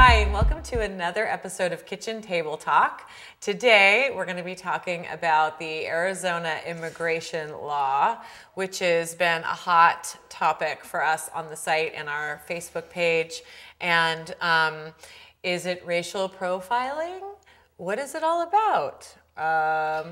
Hi, and welcome to another episode of Kitchen Table Talk. Today, we're going to be talking about the Arizona immigration law, which has been a hot topic for us on the site and our Facebook page. And is it racial profiling? What is it all about?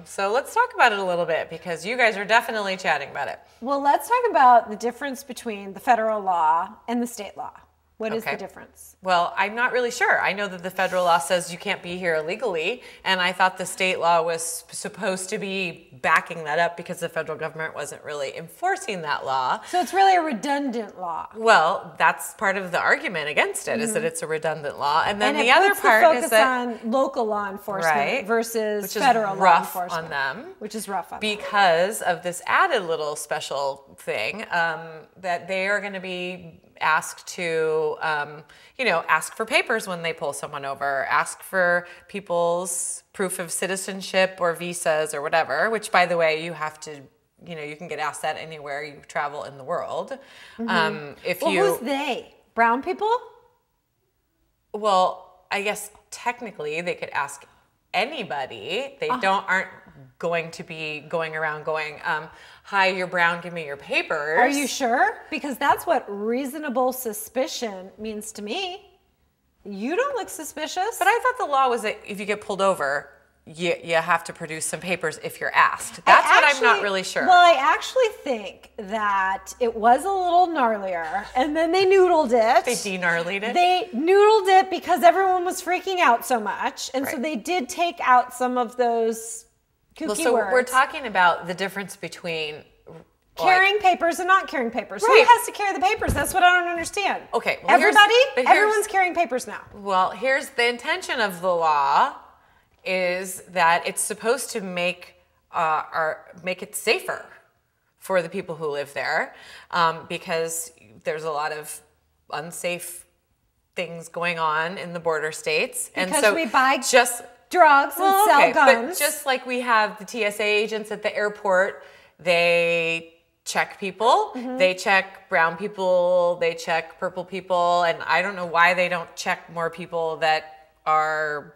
So let's talk about it a little bit because you guys are definitely chatting about it. Well, let's talk about the difference between the federal law and the state law. What is the difference? Well, I'm not really sure. I know that the federal law says you can't be here illegally, and I thought the state law was supposed to be backing that up because the federal government wasn't really enforcing that law. So it's really a redundant law. Well, that's part of the argument against it, is that it's a redundant law. And then And the it other puts the part focus is that on local law enforcement versus which is federal law rough enforcement. on them. Which is rough on them. Because of this added little special thing that they are going to be asked to, ask for papers when they pull someone over, ask for people's proof of citizenship or visas or whatever, which, by the way, you have to, you can get asked that anywhere you travel in the world. Who's they? Brown people? Well, I guess technically they could ask anybody. They aren't going to be going around going, hi, you're brown, give me your papers. Are you sure? Because that's what reasonable suspicion means to me. You don't look suspicious. But I thought the law was that if you get pulled over, you have to produce some papers if you're asked. That's what I'm not really sure. Well, I actually think that it was a little gnarlier, and then they noodled it. They de-gnarlied it? They noodled it because everyone was freaking out so much, and so they did take out some of those kooky words. We're talking about the difference between carrying papers and not carrying papers. Right. Who has to carry the papers? That's what I don't understand. Okay. Well, everyone's carrying papers now. Well, here's the intention of the law is that it's supposed to make it safer for the people who live there because there's a lot of unsafe things going on in the border states. Because and so we buy drugs and sell guns. But just like we have the TSA agents at the airport, they check people. They check brown people. They check purple people. And I don't know why they don't check more people that are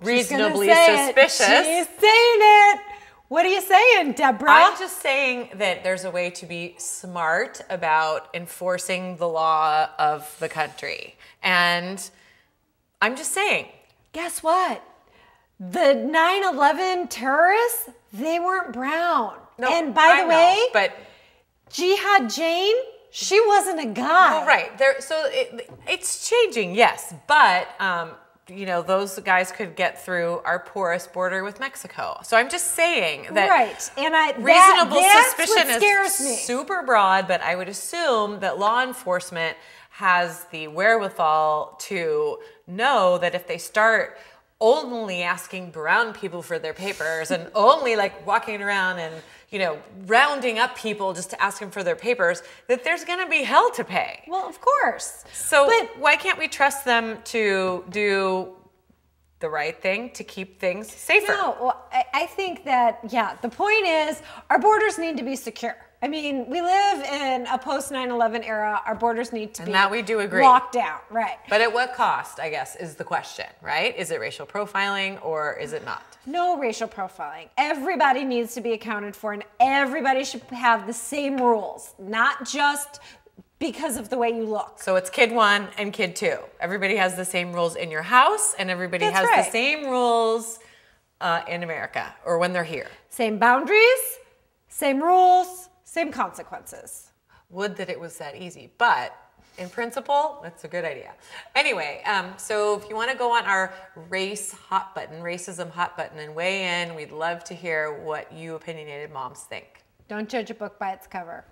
reasonably suspicious. She's saying it. What are you saying, Deborah? I'm just saying that there's a way to be smart about enforcing the law of the country. And I'm just saying. Guess what? The 9/11 terrorists, they weren't brown. No, and by the way, but Jihad Jane, she wasn't a guy. Well, right. It's changing, yes. But those guys could get through our porous border with Mexico. So I'm just saying that reasonable suspicion is super broad, but I would assume that law enforcement has the wherewithal to know that if they start only asking brown people for their papers and only walking around and rounding up people just to ask them for their papers, that there's going to be hell to pay. Well, of course. So why can't we trust them to do the right thing to keep things safer? No, well, I think that, the point is our borders need to be secure. I mean, we live in a post 9/11 era. Our borders need to be that we do agree. Locked down, right? But at what cost, I guess, is the question, right? Is it racial profiling or is it not? No racial profiling. Everybody needs to be accounted for, and everybody should have the same rules, not just because of the way you look. So it's kid 1 and kid 2. Everybody has the same rules in your house, and everybody has the same rules in America or when they're here. Same boundaries, same rules. Same consequences. Would that it was that easy, but in principle, that's a good idea. Anyway, so if you want to go on our racism hot button and weigh in, we'd love to hear what you opinionated moms think. Don't judge a book by its cover.